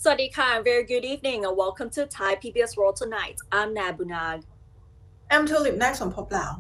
Swadika, very good evening and welcome to Thai PBS World Tonight. I'm Nabunag. I'm Tulip นายสมภพลาว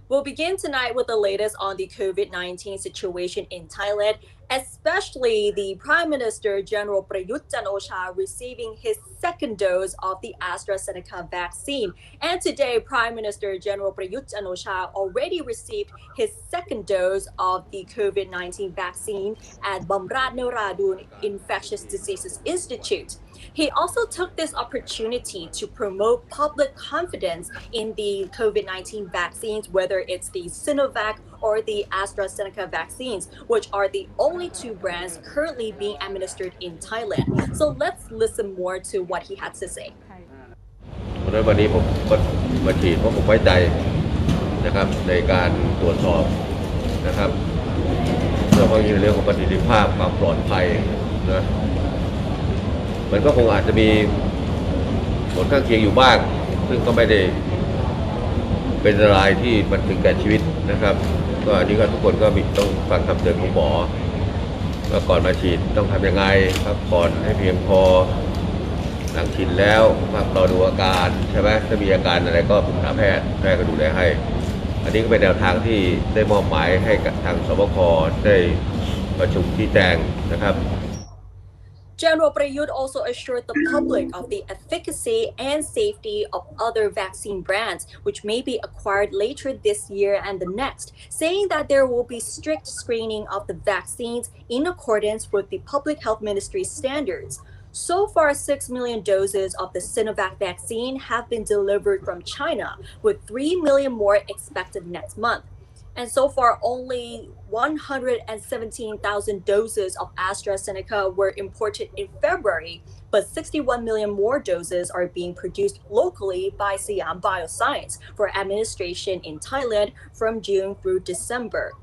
We'll begin tonight with the latest on the COVID-19 situation in Thailand, especially the Prime Minister General Prayut Chan-o-cha receiving his second dose of the AstraZeneca vaccine. And today, Prime Minister General Prayut Chan-o-cha already received his second dose of the COVID-19 vaccine at Bamrat Noradun Infectious Diseases Institute. He also took this opportunity to promote public confidence in the COVID-19 vaccines, whether it's the Sinovac or the AstraZeneca vaccines, which are the only two brands currently being administered in Thailand. So let's listen more to what he had to say. เพราะฉะนั้นวันนี้ผมก็มาฉีดเพราะผมไว้ใจนะครับในการตรวจสอบนะครับโดยเฉพาะในเรื่องของประสิทธิภาพความปลอดภัยนะมันก็คงอาจจะมีผลข้างเคียงอยู่บ้างซึ่งก็ไม่ได้เป็นอันตรายที่มันถึงแก่ชีวิตนะครับก็อันนี้ก็ทุกคนก็ต้องฟังคำเตือนของหมอว่าก่อนมาฉีดต้องทำยังไงพักผ่อนให้เพียงพอหลังฉีดแล้วพักรอดูอาการใช่ไหมถ้ามีอาการอะไรก็ปรึกษาแพทย์ก็ดูแลให้อันนี้ก็เป็นแนวทางที่ได้มอบหมายให้กับทางสบคได้ประชุมชี้แจงนะครับ General Prayut also assured the public of the efficacy and safety of other vaccine brands, which may be acquired later this year and the next, saying that there will be strict screening of the vaccines in accordance with the Public Health Ministry's standards. So far, 6 million doses of the Sinovac vaccine have been delivered from China, with 3 million more expected next month. And so far, only 117,000 doses of AstraZeneca were imported in February, but 61 million more doses are being produced locally by Siam Bioscience for administration in Thailand from June through December.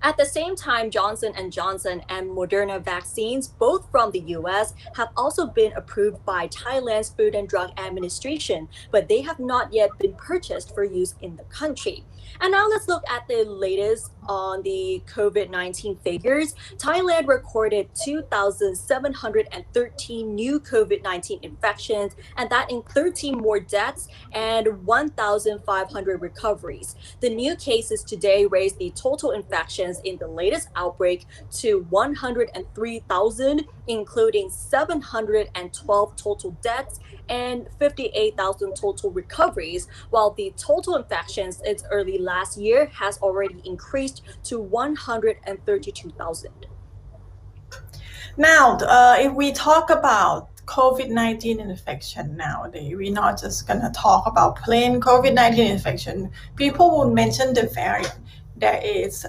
At the same time, Johnson & Johnson and Moderna vaccines, both from the US, have also been approved by Thailand's Food and Drug Administration, but they have not yet been purchased for use in the country. And now let's look at the latest on the COVID-19 figures. Thailand recorded 2,713 new COVID-19 infections, and that in 13 more deaths and 1,500 recoveries. The new cases today raised the total infections in the latest outbreak to 103,000, including 712 total deaths and 58,000 total recoveries, while the total infections since early last year has already increased to 132,000. Now, if we talk about COVID-19 infection nowadays, we're not just going to talk about plain COVID-19 infection. People will mention the variant. There is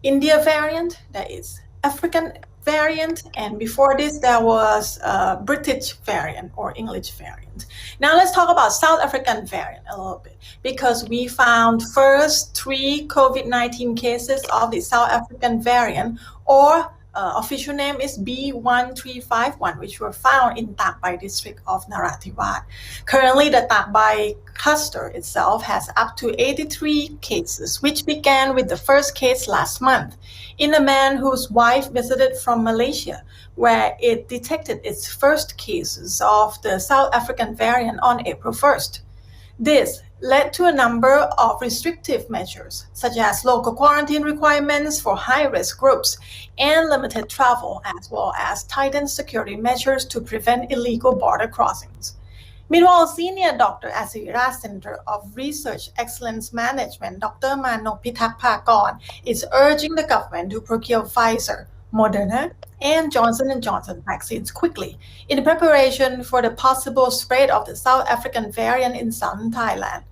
India variant, there is African variant, and before this there was British variant or English variant. Now let's talk about South African variant a little bit, because we found first 3 COVID-19 cases of the South African variant, or official name is B1351, which were found in Tak Bai district of Narathiwat. Currently, the Tak Bai cluster itself has up to 83 cases, which began with the first case last month in a man whose wife visited from Malaysia, where it detected its first cases of the South African variant on April 1st. This led to a number of restrictive measures, such as local quarantine requirements for high-risk groups and limited travel, as well as tightened security measures to prevent illegal border crossings. Meanwhile, Senior Doctor at Sirira Center of Research Excellence Management, Dr. Manok Pitak-Phakon, is urging the government to procure Pfizer, Moderna, and Johnson & Johnson vaccines quickly in preparation for the possible spread of the South African variant in southern Thailand.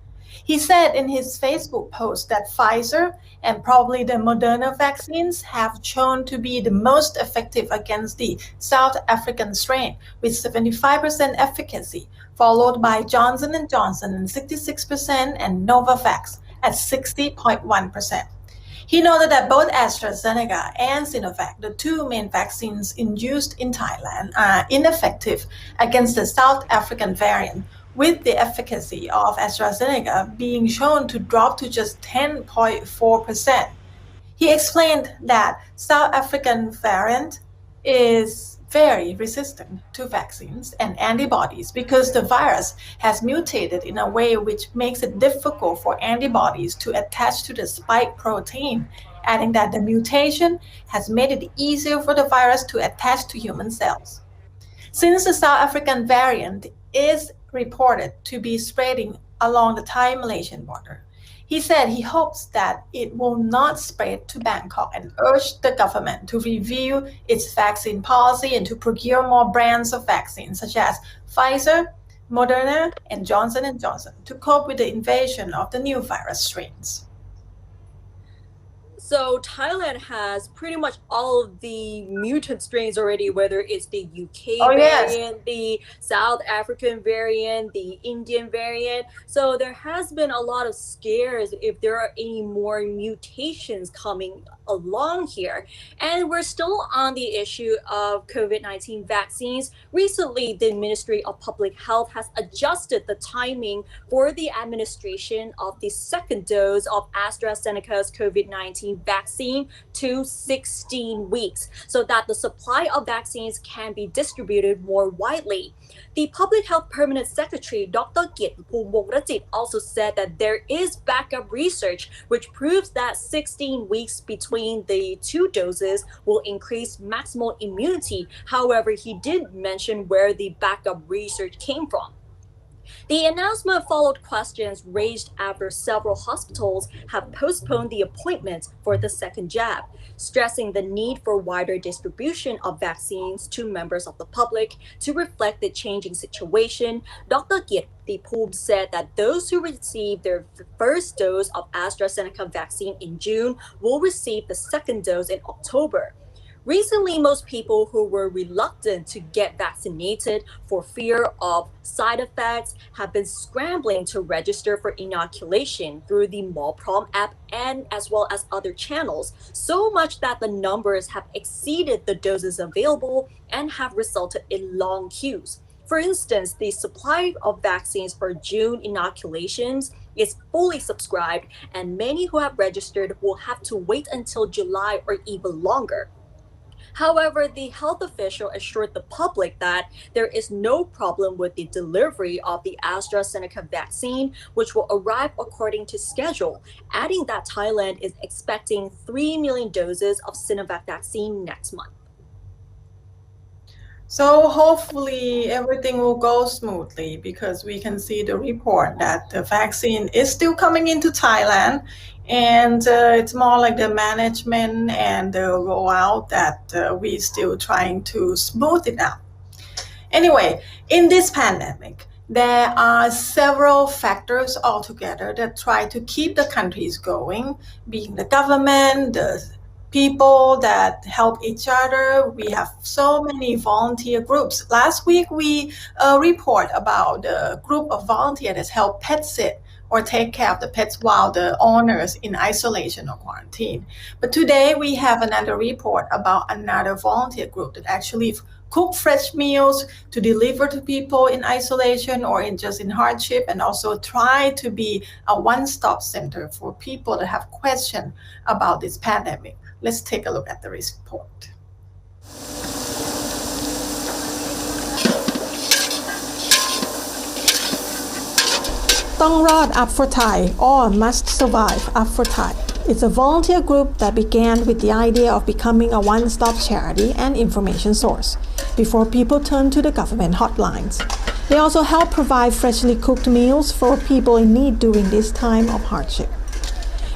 He said in his Facebook post that Pfizer and probably the Moderna vaccines have shown to be the most effective against the South African strain, with 75% efficacy, followed by Johnson & Johnson at 66% and Novavax at 60.1%. He noted that both AstraZeneca and Sinovac, the two main vaccines used in Thailand, are ineffective against the South African variant, with the efficacy of AstraZeneca being shown to drop to just 10.4%. He explained that South African variant is very resistant to vaccines and antibodies because the virus has mutated in a way which makes it difficult for antibodies to attach to the spike protein, adding that the mutation has made it easier for the virus to attach to human cells. Since the South African variant is reported to be spreading along the Thai-Malaysian border, he said he hopes that it will not spread to Bangkok and urged the government to review its vaccine policy and to procure more brands of vaccines such as Pfizer, Moderna, and Johnson & Johnson to cope with the invasion of the new virus strains. So Thailand has pretty much all of the mutant strains already, whether it's the UK variant, the South African variant, the Indian variant. So there has been a lot of scares if there are any more mutations coming along here. And we're still on the issue of COVID-19 vaccines. Recently, the Ministry of Public Health has adjusted the timing for the administration of the second dose of AstraZeneca's COVID-19 vaccine to 16 weeks so that the supply of vaccines can be distributed more widely. The Public Health Permanent Secretary, Dr. Kiet also said that there is backup research which proves that 16 weeks between the two doses will increase maximal immunity. However, he did mention where the backup research came from. The announcement followed questions raised after several hospitals have postponed the appointment for the second jab, stressing the need for wider distribution of vaccines to members of the public to reflect the changing situation. Dr. Kiet said that those who received their first dose of AstraZeneca vaccine in June will receive the second dose in October. Recently, most people who were reluctant to get vaccinated for fear of side effects have been scrambling to register for inoculation through the Prom app and as well as other channels, so much that the numbers have exceeded the doses available and have resulted in long queues. For instance, the supply of vaccines for June inoculations is fully subscribed, and many who have registered will have to wait until July or even longer. However, the health official assured the public that there is no problem with the delivery of the AstraZeneca vaccine, which will arrive according to schedule, adding that Thailand is expecting 3 million doses of Sinovac vaccine next month. So hopefully everything will go smoothly because we can see the report that the vaccine is still coming into Thailand, and it's more like the management and the rollout that we're still trying to smooth it out. Anyway, in this pandemic, there are several factors altogether that try to keep the countries going, being the government, the people that help each other. We have so many volunteer groups. Last week, we report about the group of volunteers that help pet sit or take care of the pets while the owners in isolation or quarantine. But today, we have another report about another volunteer group that actually cook fresh meals to deliver to people in isolation or just in hardship, and also try to be a one-stop center for people that have questions about this pandemic. Let's take a look at the report. ต้องรอด Up for Thai or Must Survive Up for Thai. It's a volunteer group that began with the idea of becoming a one-stop charity and information source before people turn to the government hotlines. They also help provide freshly cooked meals for people in need during this time of hardship.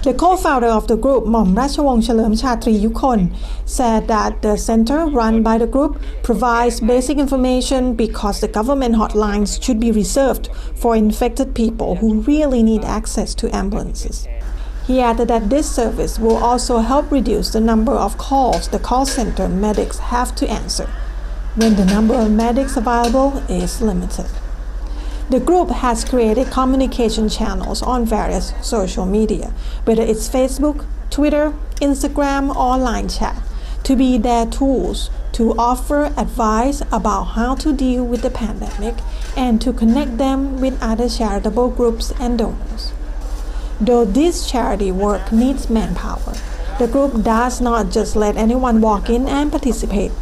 The co-founder of the group, Mom Rachawong Chalerm Chatri Yukon, said that the center run by the group provides basic information because the government hotlines should be reserved for infected people who really need access to ambulances. He added that this service will also help reduce the number of calls the call center medics have to answer when the number of medics available is limited. The group has created communication channels on various social media, whether it's Facebook, Twitter, Instagram, or line chat, to be their tools to offer advice about how to deal with the pandemic and to connect them with other charitable groups and donors. Though this charity work needs manpower, the group does not just let anyone walk in and participate.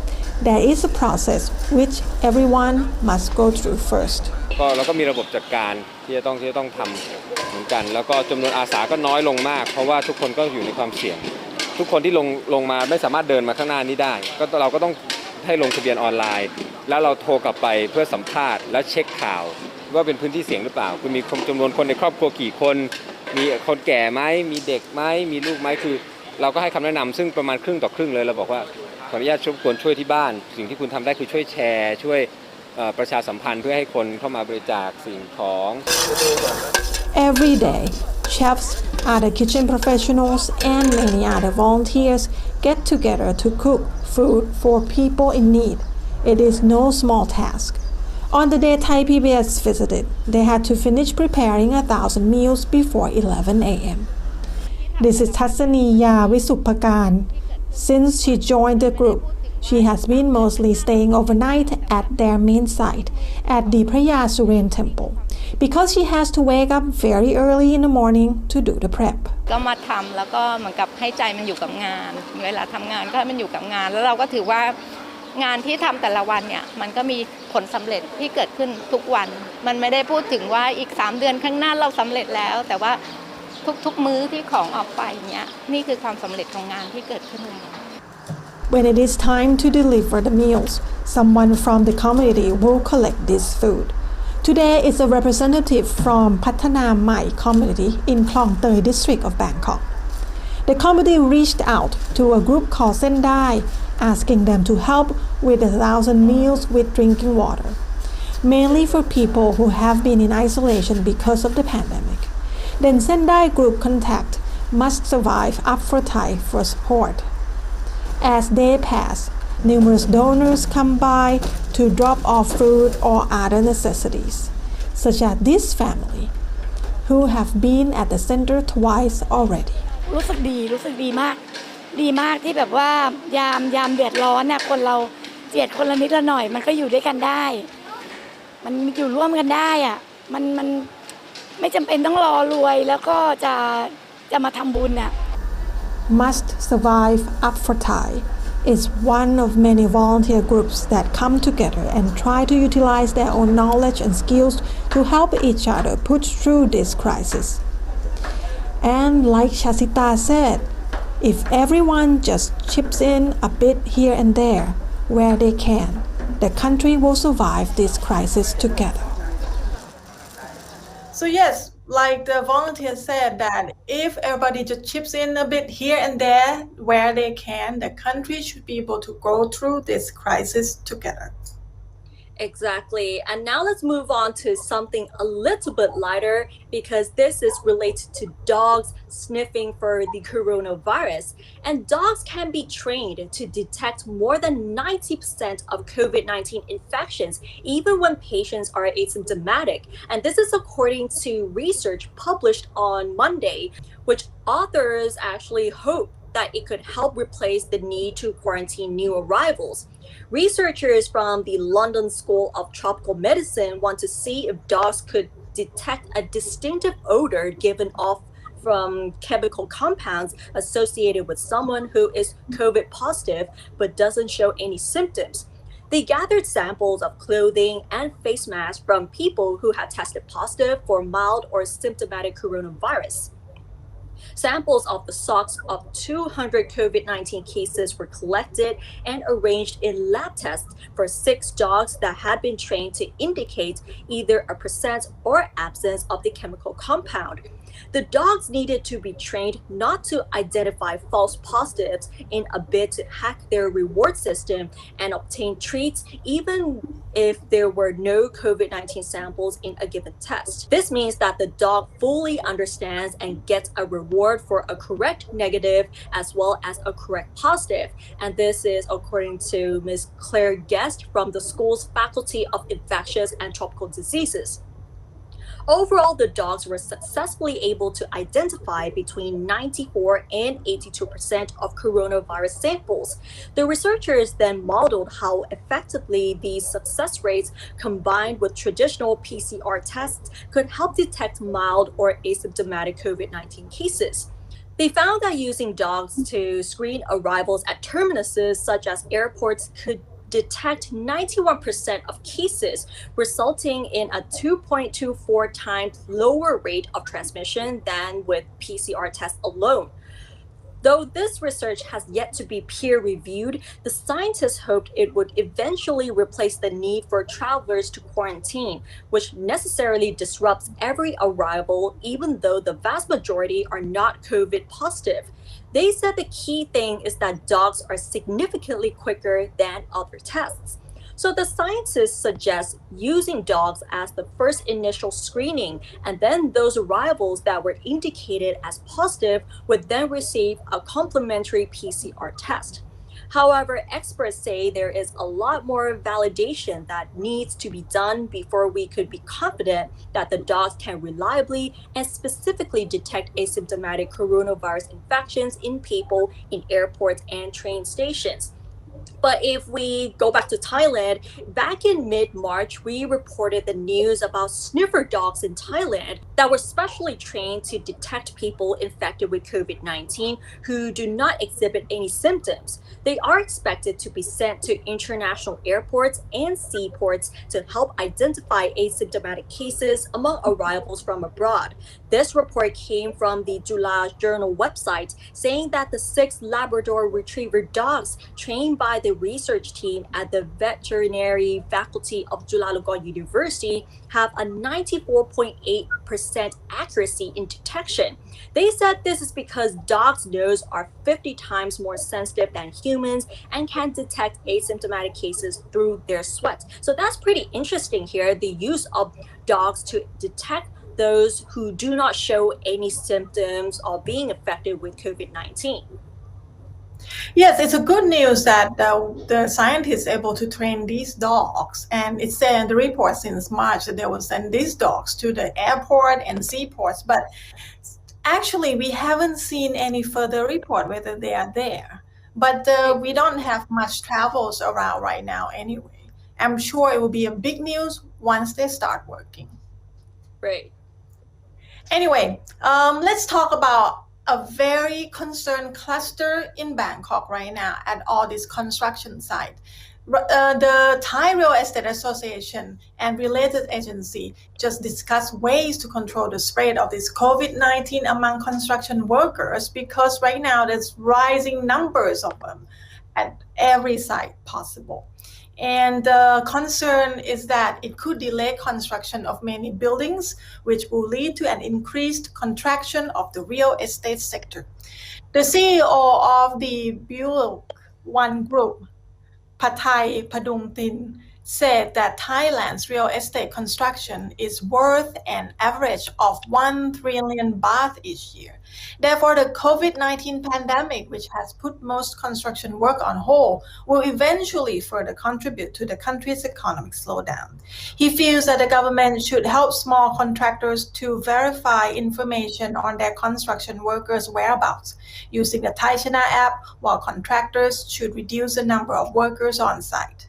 There is a process which everyone must go through first. เราก็มีระบบจัดการที่จะต้องทำเหมือนกันแล้วก็จำนวนอาสาก็น้อยลงมากเพราะว่าทุกคนก็อยู่ในความเสี่ยงทุกคนที่ลงมาไม่สามารถเดินมาข้างหน้านี้ได้ก็เราก็ต้องให้ลงทะเบียนออนไลน์แล้วเราโทรกลับไปเพื่อสัมภาษณ์และเช็คข่าวว่าเป็นพื้นที่เสี่ยงหรือเปล่าคุณมีจำนวนคนในครอบครัวกี่คนมีคนแก่ไหมมีเด็กไหมมีลูกไหมคือเราก็ให้คำแนะนำซึ่งประมาณครึ่งต่อครึ่งเลยเราบอกว่าขออนุญาตรบกวนช่วยที่บ้านสิ่งที่คุณทำได้คือช่วยแชร์ช่วยประชาสัมพันธ์เพื่อให้คนเข้ามาบริจาคสิ่งของ Every day, chefs, other kitchen professionals, and many other volunteers get together to cook food for people in need. It is no small task. On the day Thai PBS visited, they had to finish preparing 1,000 meals before 11 a.m. This is Tassaniya Visupakan. Since she joined the group, she has been mostly staying overnight at their main site at the Phaya Suren Temple because she has to wake up very early in the morning to do the prep. ก็มาทำแล้วก็เหมือนกับให้ใจมันอยู่กับงานเวลาทำงานก็ให้มันอยู่กับงานแล้วเราก็ถือว่างานที่ทำแต่ละวันเนี่ยมันก็มีผลสำเร็จที่เกิดขึ้นทุกวันมันไม่ได้พูดถึงว่าอีก3 เดือนข้างหน้าเราสำเร็จแล้วแต่ว่าทุกมื้อที่ของออกไปเนี่ยนี่คือความสำเร็จของงานที่เกิดขึ้นแล้ว When it is time to deliver the meals, someone from the community will collect this food. Today is a representative from Pathana Mai community in Klong Toei district of Bangkok. The community reached out to a group called Sendai, asking them to help with 1,000 meals with drinking water, mainly for people who have been in isolation because of the pandemic. Then Sendai group contact Must Survive Up for Thai for support. As they pass, numerous donors come by to drop off food or other necessities, such as this family, who have been at the center twice already. รู้สึกดีมากที่แบบว่ายามเดือดร้อนน่ะคนเราเจียดคนละนิดละหน่อยมันก็อยู่ด้วยกันได้มันอยู่ร่วมกันได้อ่ะมันไม่จำเป็นต้องรอรวยแล้วก็จะมาทำบุญน่ะ Must Survive Up for Thai is one of many volunteer groups that come together and try to utilize their own knowledge and skills to help each other push through this crisis. And like Shasita said, if everyone just chips in a bit here and there where they can, the country will survive this crisis together. So yes, like the volunteer said that if everybody just chips in a bit here and there where they can, the country should be able to go through this crisis together. Exactly. And now let's move on to something a little bit lighter because this is related to dogs sniffing for the coronavirus. And dogs can be trained to detect more than 90% of COVID-19 infections, even when patients are asymptomatic. And this is according to research published on Monday, which authors actually hope that it could help replace the need to quarantine new arrivals. Researchers from the London School of Tropical Medicine want to see if dogs could detect a distinctive odor given off from chemical compounds associated with someone who is COVID positive but doesn't show any symptoms. They gathered samples of clothing and face masks from people who had tested positive for mild or symptomatic coronavirus. Samples of the socks of 200 COVID-19 cases were collected and arranged in lab tests for 6 dogs that had been trained to indicate either a presence or absence of the chemical compound. The dogs needed to be trained not to identify false positives in a bid to hack their reward system and obtain treats even if there were no COVID-19 samples in a given test. This means that the dog fully understands and gets a reward for a correct negative as well as a correct positive. And this is according to Ms. Claire Guest from the school's Faculty of Infectious and Tropical Diseases. Overall, the dogs were successfully able to identify between 94 and 82% of coronavirus samples. The researchers then modeled how effectively these success rates combined with traditional PCR tests could help detect mild or asymptomatic COVID-19 cases. They found that using dogs to screen arrivals at terminuses such as airports could detect 91% of cases, resulting in a 2.24 times lower rate of transmission than with PCR tests alone. Though this research has yet to be peer-reviewed, the scientists hoped it would eventually replace the need for travelers to quarantine, which necessarily disrupts every arrival, even though the vast majority are not COVID positive. They said the key thing is that dogs are significantly quicker than other tests. So the scientists suggest using dogs as the first initial screening, and then those arrivals that were indicated as positive would then receive a complementary PCR test. However, experts say there is a lot more validation that needs to be done before we could be confident that the dogs can reliably and specifically detect asymptomatic coronavirus infections in people in airports and train stations. But if we go back to Thailand, back in mid-March, we reported the news about sniffer dogs in Thailand that were specially trained to detect people infected with COVID-19 who do not exhibit any symptoms. They are expected to be sent to international airports and seaports to help identify asymptomatic cases among arrivals from abroad. This report came from the Jula Journal website, saying that the 6 Labrador Retriever dogs trained by the research team at the veterinary faculty of Chulalongkorn University have a 94.8% accuracy in detection. They said this is because dogs' noses are 50 times more sensitive than humans and can detect asymptomatic cases through their sweat. So that's pretty interesting here, the use of dogs to detect those who do not show any symptoms of being affected with COVID-19. Yes, it's a good news that the scientists able to train these dogs, and it said in the report since March that they will send these dogs to the airport and seaports, but actually we haven't seen any further report whether they are there. But we don't have much travels around right now anyway. I'm sure it will be a big news once they start working. Right. Anyway, let's talk about a very concerned cluster in Bangkok right now at all this construction site. The Thai Real Estate Association and related agency just discussed ways to control the spread of this COVID-19 among construction workers, because right now there's rising numbers of them at every site possible. And the concern is that it could delay construction of many buildings, which will lead to an increased contraction of the real estate sector. The CEO of the Build One Group, Pathai Padumtin, said that Thailand's real estate construction is worth an average of 1 trillion baht each year. Therefore, the COVID-19 pandemic, which has put most construction work on hold, will eventually further contribute to the country's economic slowdown. He feels that the government should help small contractors to verify information on their construction workers' whereabouts using the Thai China app, while contractors should reduce the number of workers on site.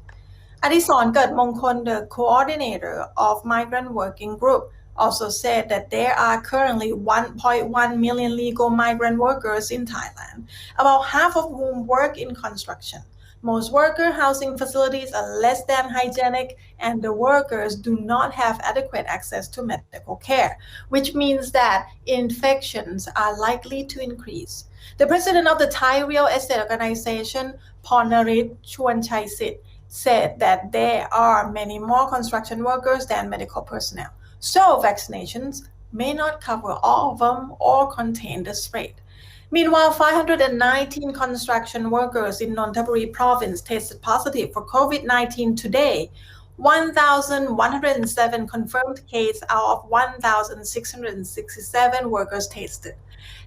Adison Mongkol, the coordinator of Migrant Working Group, also said that there are currently 1.1 million legal migrant workers in Thailand, about half of whom work in construction. Most worker housing facilities are less than hygienic, and the workers do not have adequate access to medical care, which means that infections are likely to increase. The president of the Thai Real Estate Organization, Pornarit Chuanchaisit, said that there are many more construction workers than medical personnel, so vaccinations may not cover all of them or contain the spread. Meanwhile, 519 construction workers in Nonthaburi province tested positive for COVID-19 today. 1,107 confirmed cases out of 1,667 workers tested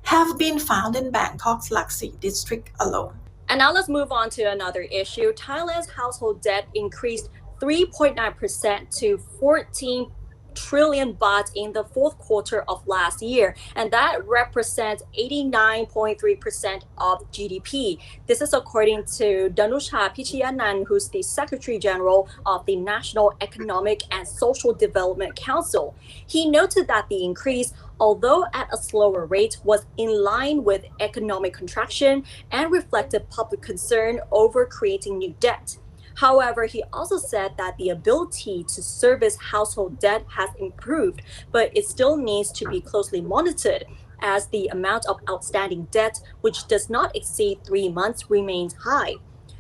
have been found in Bangkok's Laksi district alone. And now let's move on to another issue. Thailand's household debt increased 3.9% to 14 trillion baht in the fourth quarter of last year, and that represents 89.3% of GDP. This is according to Danusha Pichiyanan, who's the Secretary General of the National Economic and Social Development Council. He noted that the increase, although at a slower rate, was in line with economic contraction and reflected public concern over creating new debt. However, he also said that the ability to service household debt has improved, but it still needs to be closely monitored as the amount of outstanding debt, which does not exceed 3 months, remains high.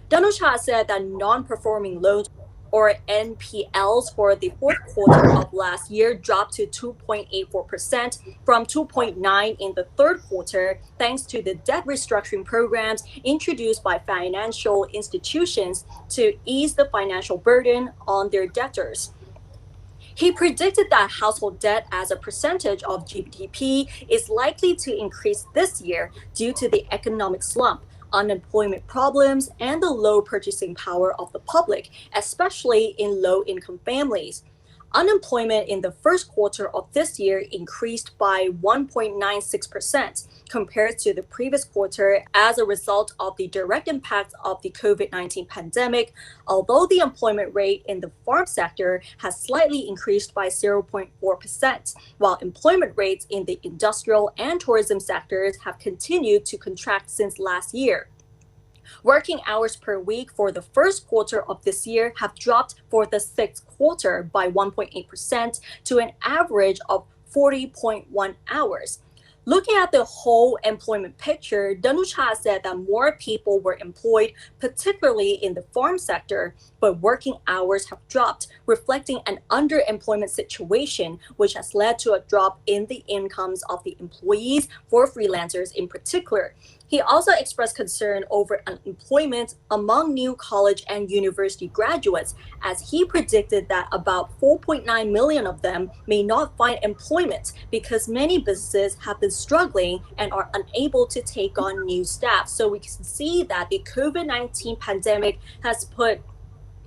Danucha said that non-performing loans or NPLs for the fourth quarter of last year dropped to 2.84% from 2.9% in the third quarter, thanks to the debt restructuring programs introduced by financial institutions to ease the financial burden on their debtors. He predicted that household debt as a percentage of GDP is likely to increase this year due to the economic slump, unemployment problems, and the low purchasing power of the public, especially in low-income families. Unemployment in the first quarter of this year increased by 1.96% compared to the previous quarter as a result of the direct impact of the COVID-19 pandemic, although the employment rate in the farm sector has slightly increased by 0.4%, while employment rates in the industrial and tourism sectors have continued to contract since last year. Working hours per week for the first quarter of this year have dropped for the sixth quarter by 1.8% to an average of 40.1 hours. Looking at the whole employment picture, Danucha said that more people were employed, particularly in the farm sector, but working hours have dropped, reflecting an underemployment situation, which has led to a drop in the incomes of the employees for freelancers in particular. He also expressed concern over unemployment among new college and university graduates, as he predicted that about 4.9 million of them may not find employment because many businesses have been struggling and are unable to take on new staff. So we can see that the COVID-19 pandemic has put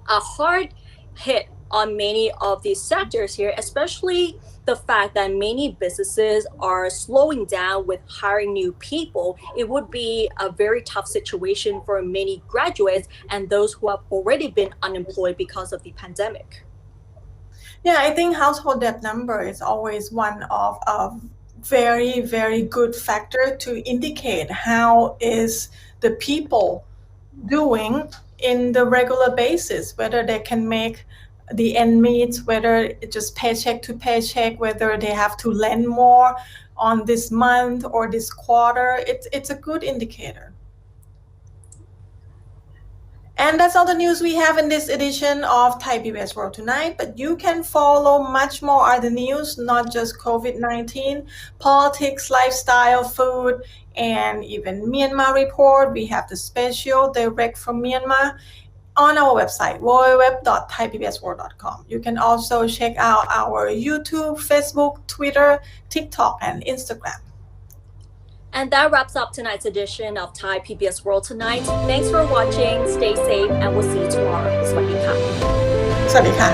a hard hit on many of these sectors here, especially the fact that many businesses are slowing down with hiring new people. It would be a very tough situation for many graduates and those who have already been unemployed because of the pandemic. Yeah, I think household debt number is always one of a very, very good factor to indicate how is the people doing in the regular basis, whether they can make the end meets, whether it's just paycheck to paycheck, whether they have to lend more on this month or this quarter. It's a good indicator. And that's all the news we have in this edition of Thai PBS World Tonight. But you can follow much more other news, not just COVID-19, politics, lifestyle, food, and even Myanmar report. We have the special direct from Myanmar on our website, www.thaipbsworld.com. You can also check out our YouTube, Facebook, Twitter, TikTok, and Instagram. And that wraps up tonight's edition of Thai PBS World Tonight. Thanks for watching, stay safe, and we'll see you tomorrow. สวัสดีค่ะ สวัสดีค่ะ